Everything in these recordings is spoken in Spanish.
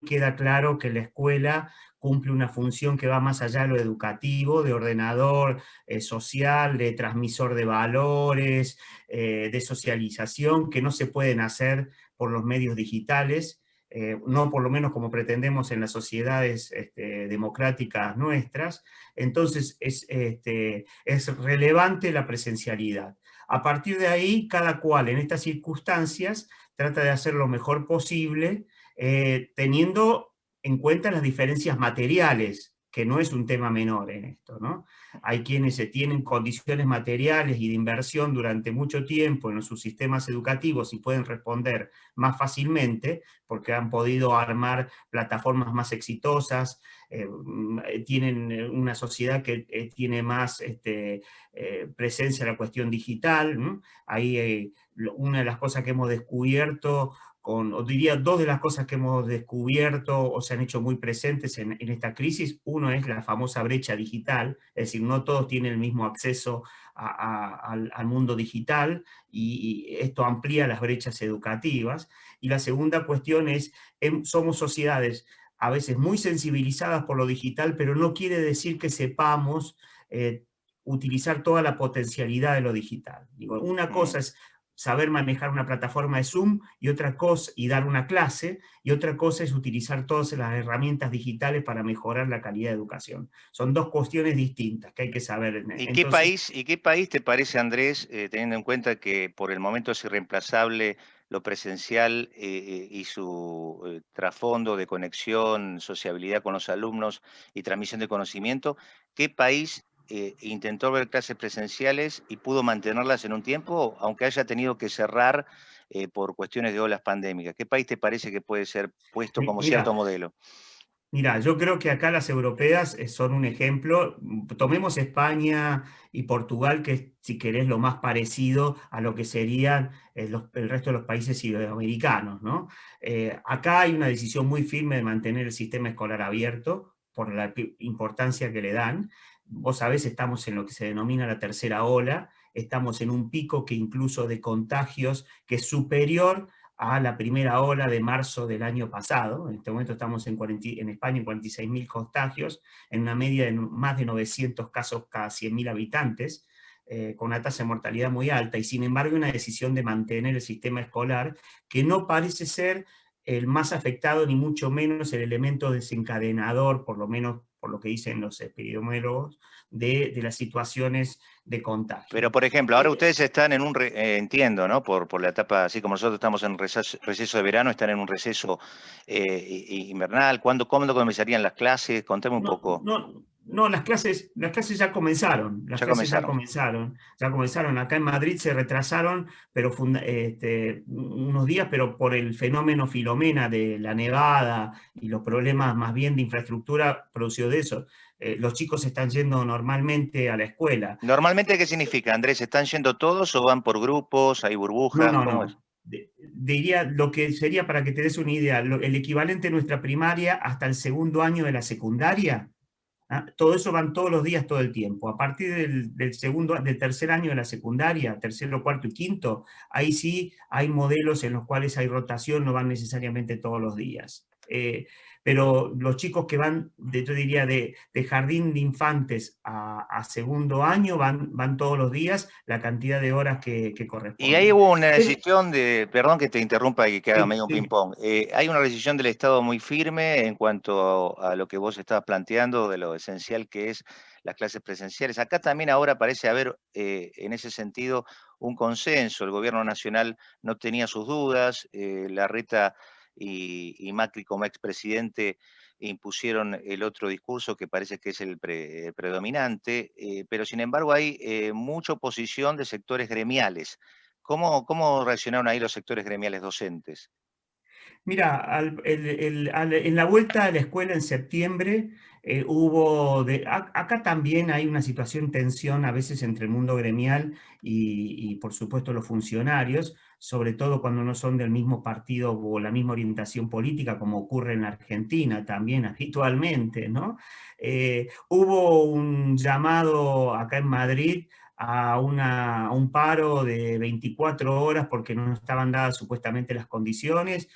queda claro que la escuela cumple una función que va más allá de lo educativo, de ordenador social, de transmisor de valores, de socialización, que no se pueden hacer por los medios digitales, no por lo menos como pretendemos en las sociedades democráticas nuestras. Entonces es relevante la presencialidad. A partir de ahí, cada cual en estas circunstancias trata de hacer lo mejor posible, teniendo en cuenta las diferencias materiales, que no es un tema menor en esto, ¿no? Hay quienes tienen condiciones materiales y de inversión durante mucho tiempo en sus sistemas educativos y pueden responder más fácilmente porque han podido armar plataformas más exitosas, tienen una sociedad que tiene más presencia en la cuestión digital, ¿no? Ahí una de las cosas que hemos descubierto, o diría dos de las cosas que hemos descubierto o se han hecho muy presentes en esta crisis, uno es la famosa brecha digital, es decir, no todos tienen el mismo acceso al mundo digital y esto amplía las brechas educativas. Y la segunda cuestión es, somos sociedades a veces muy sensibilizadas por lo digital, pero no quiere decir que sepamos utilizar toda la potencialidad de lo digital. Digo, una cosa es saber manejar una plataforma de Zoom y otra cosa, y dar una clase, y otra cosa es utilizar todas las herramientas digitales para mejorar la calidad de educación. Son dos cuestiones distintas que hay que saber. Entonces, ¿Y qué país te parece, Andrés, teniendo en cuenta que por el momento es irreemplazable lo presencial y su trasfondo de conexión, sociabilidad con los alumnos y transmisión de conocimiento, qué país intentó ver clases presenciales y pudo mantenerlas en un tiempo, aunque haya tenido que cerrar por cuestiones de olas pandémicas? ¿Qué país te parece que puede ser puesto como cierto mira, modelo? Mira, yo creo que acá las europeas son un ejemplo. Tomemos España y Portugal, que es, si querés, lo más parecido a lo que serían el resto de los países iberoamericanos, ¿no? Acá hay una decisión muy firme de mantener el sistema escolar abierto por la importancia que le dan. Vos sabés, estamos en lo que se denomina la tercera ola, estamos en un pico que incluso de contagios que es superior a la primera ola de marzo del año pasado. En este momento estamos en España en 46.000 contagios, en una media de más de 900 casos cada 100.000 habitantes, con una tasa de mortalidad muy alta, y sin embargo una decisión de mantener el sistema escolar, que no parece ser el más afectado, ni mucho menos el elemento desencadenador, por lo menos por lo que dicen los epidemiólogos, de las situaciones de Pero, contagio. por ejemplo, ahora ustedes están en entiendo, ¿no? Por la etapa, así como nosotros estamos en receso de verano, están en un receso invernal. ¿Cuándo comenzarían las clases? Contame un No, poco. no, no, las clases ya comenzaron, las Ya clases comenzaron. ya comenzaron. Acá en Madrid se retrasaron, pero unos días, pero por el fenómeno Filomena de la nevada y los problemas más bien de infraestructura producido de eso. Los chicos están yendo normalmente a la escuela. Normalmente, ¿qué significa, Andrés? ¿Están yendo todos o van por grupos? ¿Hay No, burbujas? no, ¿Cómo es? no. Diría lo que sería, para que te des una idea, el equivalente de nuestra primaria hasta el segundo año de la secundaria. ¿Ah? Todo eso van todos los días, todo el tiempo. A partir del tercer año de la secundaria, tercero, cuarto y quinto, ahí sí hay modelos en los cuales hay rotación, no van necesariamente todos los días. Pero los chicos que van, yo diría, de jardín de infantes a segundo año, van todos los días la cantidad de horas que Y ahí corresponden. hubo una Pero, decisión perdón que te interrumpa y que haga sí, medio un sí. ping-pong. Hay una decisión del Estado muy firme en cuanto a lo que vos estabas planteando, de lo esencial que es las clases presenciales. Acá también ahora parece haber, en ese sentido, un consenso. El gobierno nacional no tenía sus dudas, Larreta y Macri como expresidente impusieron el otro discurso que parece que es el predominante, pero sin embargo hay mucha oposición de sectores gremiales. ¿Cómo reaccionaron ahí los sectores gremiales docentes? Mira, en la vuelta a la escuela en septiembre acá también hay una situación tensión a veces entre el mundo gremial y por supuesto los funcionarios, sobre todo cuando no son del mismo partido o la misma orientación política, como ocurre en Argentina también habitualmente, ¿no? Hubo un llamado acá en Madrid a un paro de 24 horas porque no estaban dadas supuestamente las condiciones.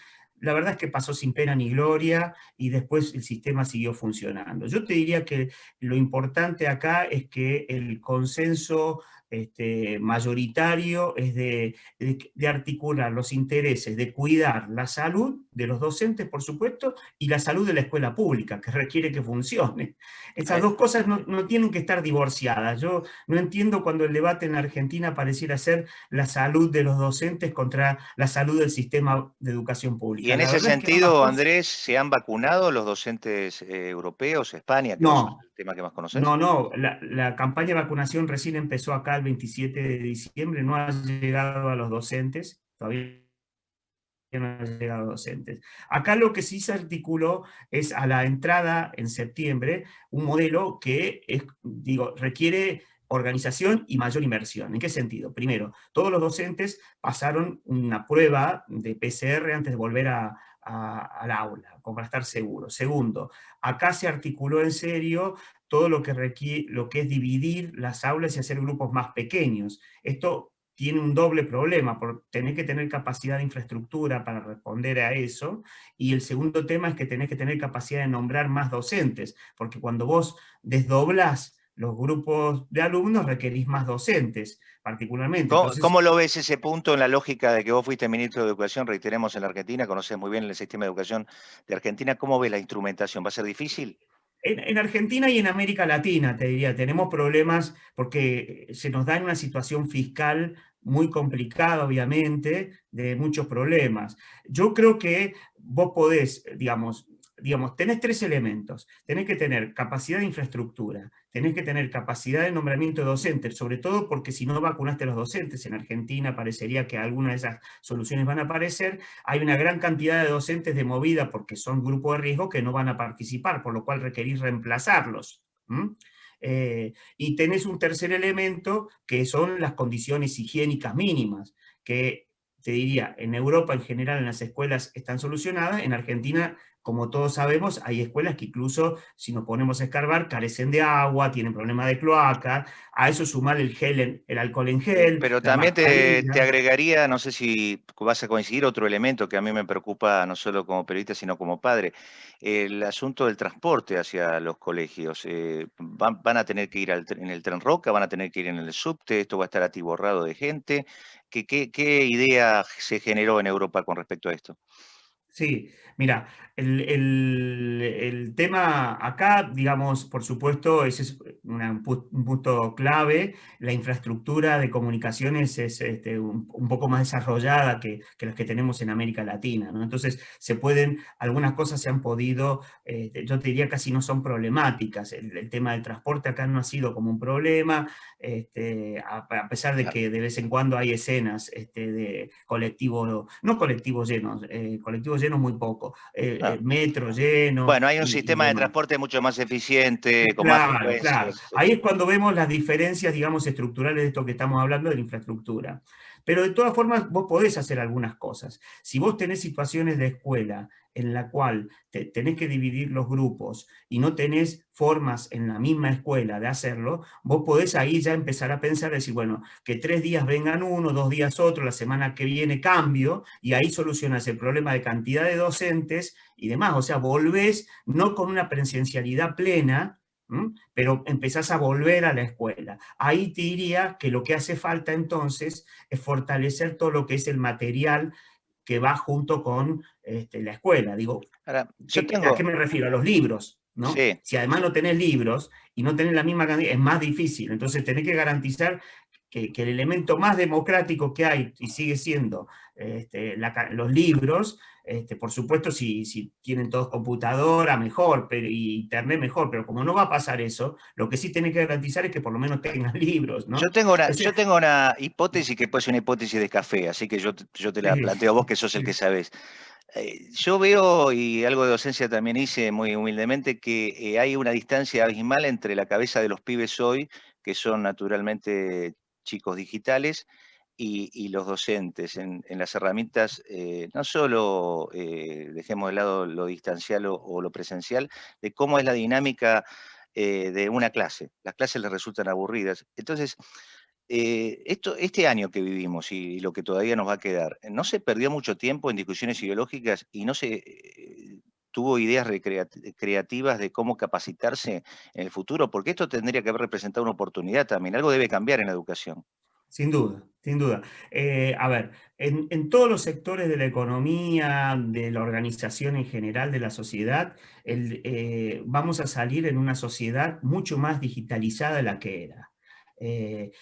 la verdad es que pasó sin pena ni gloria y después el sistema siguió funcionando. Yo te diría que lo importante acá es que el consenso mayoritario es de articular los intereses, de cuidar la salud de los docentes, por supuesto, y la salud de la escuela pública, que requiere que funcione. Esas Eh, dos cosas no tienen que estar divorciadas. Yo no entiendo cuando el debate en Argentina pareciera ser la salud de los docentes contra la salud del sistema de educación y pública. en La ese verdad es que ambas sentido, cosas... Andrés, ¿se han vacunado los docentes europeos, España, que vos es No, el tema que más conoces? no. La campaña de vacunación recién empezó acá el 27 de diciembre, no ha llegado a los docentes, todavía no han llegado docentes. Acá lo que sí se articuló es a la entrada en septiembre un modelo que es, digo, requiere organización y mayor inversión. ¿En qué sentido? Primero, todos los docentes pasaron una prueba de PCR antes de volver al aula, como para estar seguros. Segundo, acá se articuló en serio todo lo que requiere, lo que es dividir las aulas y hacer grupos más pequeños. Esto tiene un doble problema, por tener que tener capacidad de infraestructura para responder a eso, y el segundo tema es que tenés que tener capacidad de nombrar más docentes, porque cuando vos desdoblás los grupos de alumnos requerís más docentes, particularmente. Entonces, ¿Cómo lo ves ese punto en la lógica de que vos fuiste ministro de Educación, reiteremos, en la Argentina, conoces muy bien el sistema de educación de Argentina? ¿Cómo ves la instrumentación? ¿Va a ser difícil? en Argentina y en América Latina, te diría, tenemos problemas porque se nos da en una situación fiscal muy complicada, obviamente, de muchos problemas. Yo creo que vos podés, digamos, tenés tres elementos. Tenés que tener capacidad de infraestructura, tenés que tener capacidad de nombramiento de docentes, sobre todo porque si no vacunaste a los docentes, en Argentina parecería que algunas de esas soluciones van a aparecer, hay una gran cantidad de docentes de movida porque son grupos de riesgo que no van a participar, por lo cual requerís reemplazarlos. Y tenés un tercer elemento que son las condiciones higiénicas mínimas, que te diría, en Europa en general en las escuelas están solucionadas, en Argentina, como todos sabemos, hay escuelas que incluso, si nos ponemos a escarbar, carecen de agua, tienen problemas de cloaca, a eso sumar el gel, el alcohol en gel, Pero la también te mascarilla. agregaría, no sé si vas a coincidir, otro elemento que a mí me preocupa no solo como periodista, sino como padre, el asunto del transporte hacia los colegios. Van a tener que ir en el tren Roca, van a tener que ir en el subte, esto va a estar atiborrado de gente. ¿Qué idea se generó en Europa con respecto a esto? Sí, mira, el tema acá, digamos, por supuesto, ese es un punto clave. La infraestructura de comunicaciones es un poco más desarrollada que las que tenemos en América Latina, ¿no? Entonces, algunas cosas se han podido, yo te diría casi no son problemáticas. El tema del transporte acá no ha sido como un problema, a pesar de que de vez en cuando hay escenas de colectivos, no colectivos llenos, colectivos llenos muy poco, No. metro lleno Bueno, hay un y sistema de demás. transporte mucho más eficiente, con más Claro, claro. frecuencias. Ahí es cuando vemos las diferencias, digamos, estructurales de esto que estamos hablando de la infraestructura. Pero de todas formas, vos podés hacer algunas cosas. Si vos tenés situaciones de escuela en la cual tenés que dividir los grupos y no tenés formas en la misma escuela de hacerlo, vos podés ahí ya empezar a pensar, decir, bueno, que 3 días vengan uno, 2 días otro, la semana que viene cambio, y ahí solucionas el problema de cantidad de docentes y demás. O sea, volvés no con una presencialidad plena, pero empezás a volver a la escuela. Ahí te diría que lo que hace falta entonces es fortalecer todo lo que es el material que va junto con la escuela. Digo, Ahora, ¿a qué me refiero? A los libros, ¿no? sí. Si además no tenés libros y no tenés la misma cantidad, es más difícil. Entonces tenés que garantizar que el elemento más democrático que hay, y sigue siendo los libros, por supuesto, si tienen todos computadora, mejor, y internet, mejor, pero como no va a pasar eso, lo que sí tenés que garantizar es que por lo menos tengan libros, Yo ¿no? tengo una, O sea, yo tengo una hipótesis que puede ser una hipótesis de café, así que yo te la sí, planteo a vos que sos el que sabés. Yo veo, y algo de docencia también hice muy humildemente, que hay una distancia abismal entre la cabeza de los pibes hoy, que son naturalmente chicos digitales, y los docentes en las herramientas, no solo dejemos de lado lo distancial o lo presencial, de cómo es la dinámica de una clase. Las clases les resultan aburridas. Entonces, este año que vivimos y lo que todavía nos va a quedar, ¿no se perdió mucho tiempo en discusiones ideológicas y no se tuvo ideas creativas de cómo capacitarse en el futuro? Porque esto tendría que haber representado una oportunidad también. Algo debe cambiar en la educación. Sin duda, sin duda. A ver, en todos los sectores de la economía, de la organización en general, de la sociedad, vamos a salir en una sociedad mucho más digitalizada de la que era. Eh,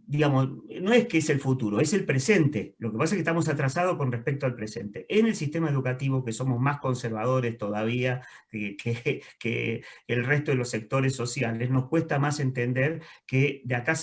digamos, no es que es el futuro, es el presente. Lo que pasa es que estamos atrasados con respecto al presente. En el sistema educativo, que somos más conservadores todavía que el resto de los sectores sociales, nos cuesta más entender que de acá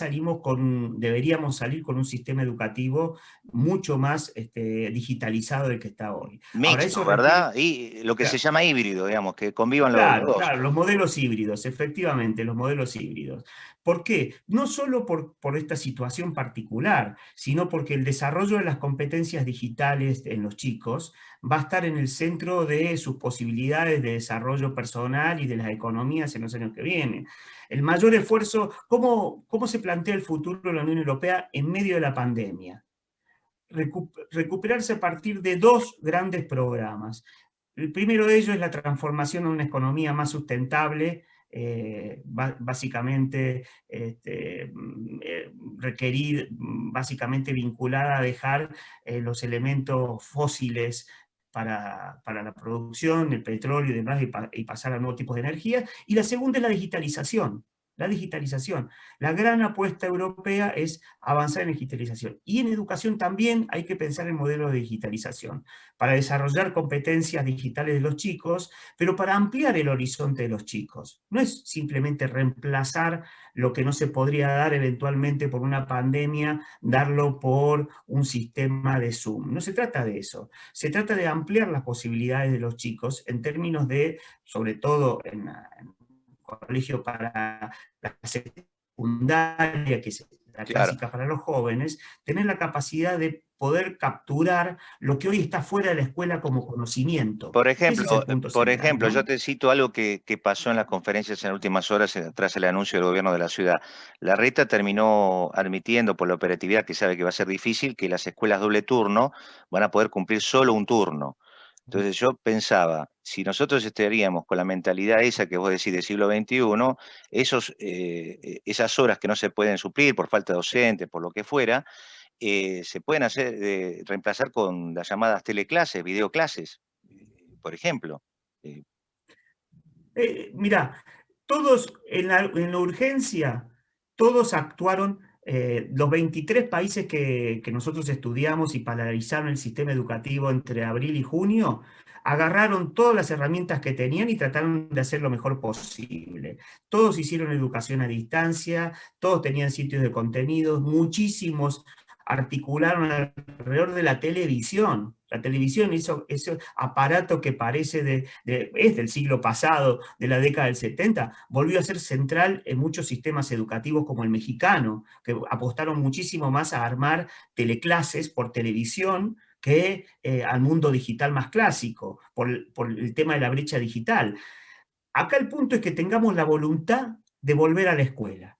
deberíamos salir con un sistema educativo mucho más digitalizado del que está hoy. Ahora, eso Mixto, requiere, ¿verdad? Y lo que se claro, llama híbrido, digamos, que convivan los claro, dos. claro, los modelos híbridos, efectivamente, los modelos híbridos. ¿Por qué? No solo por esta situación particular, sino porque el desarrollo de las competencias digitales en los chicos va a estar en el centro de sus posibilidades de desarrollo personal y de las economías en los años que vienen. El mayor esfuerzo, ¿cómo se plantea el futuro de la Unión Europea en medio de la pandemia? Recuperarse a partir de dos grandes programas. El primero de ellos es la transformación a una economía más sustentable, básicamente requerir, básicamente vinculada a dejar los elementos fósiles para la producción, el petróleo y demás, y pasar a nuevos tipos de energía. Y la segunda es la digitalización. La digitalización. La gran apuesta europea es avanzar en digitalización. Y en educación también hay que pensar en modelos de digitalización para desarrollar competencias digitales de los chicos, pero para ampliar el horizonte de los chicos. No es simplemente reemplazar lo que no se podría dar eventualmente por una pandemia, darlo por un sistema de Zoom. No se trata de eso. Se trata de ampliar las posibilidades de los chicos en términos de, sobre todo en colegio para la secundaria, que es la Claro. clásica para los jóvenes, tener la capacidad de poder capturar lo que hoy está fuera de la escuela como conocimiento, que ese es el punto Por central, ejemplo, yo ¿no? te cito algo que pasó en las conferencias en últimas horas tras el anuncio del gobierno de la ciudad. La reta terminó admitiendo por la operatividad, que sabe que va a ser difícil, que las escuelas doble turno van a poder cumplir solo un turno. Entonces yo pensaba, si nosotros estaríamos con la mentalidad esa que vos decís del siglo XXI, esas horas que no se pueden suplir por falta de docentes, por lo que fuera, se pueden reemplazar con las llamadas teleclases, videoclases, por ejemplo. Eh, Mirá, todos en la urgencia, todos actuaron, los 23 países que nosotros estudiamos y paralizaron el sistema educativo entre abril y junio, agarraron todas las herramientas que tenían y trataron de hacer lo mejor posible. Todos hicieron educación a distancia, todos tenían sitios de contenidos, muchísimos articularon alrededor de la televisión. La televisión, ese aparato que parece es del siglo pasado, de la década del 70, volvió a ser central en muchos sistemas educativos como el mexicano, que apostaron muchísimo más a armar teleclases por televisión que al mundo digital más clásico, por el tema de la brecha digital. Acá el punto es que tengamos la voluntad de volver a la escuela.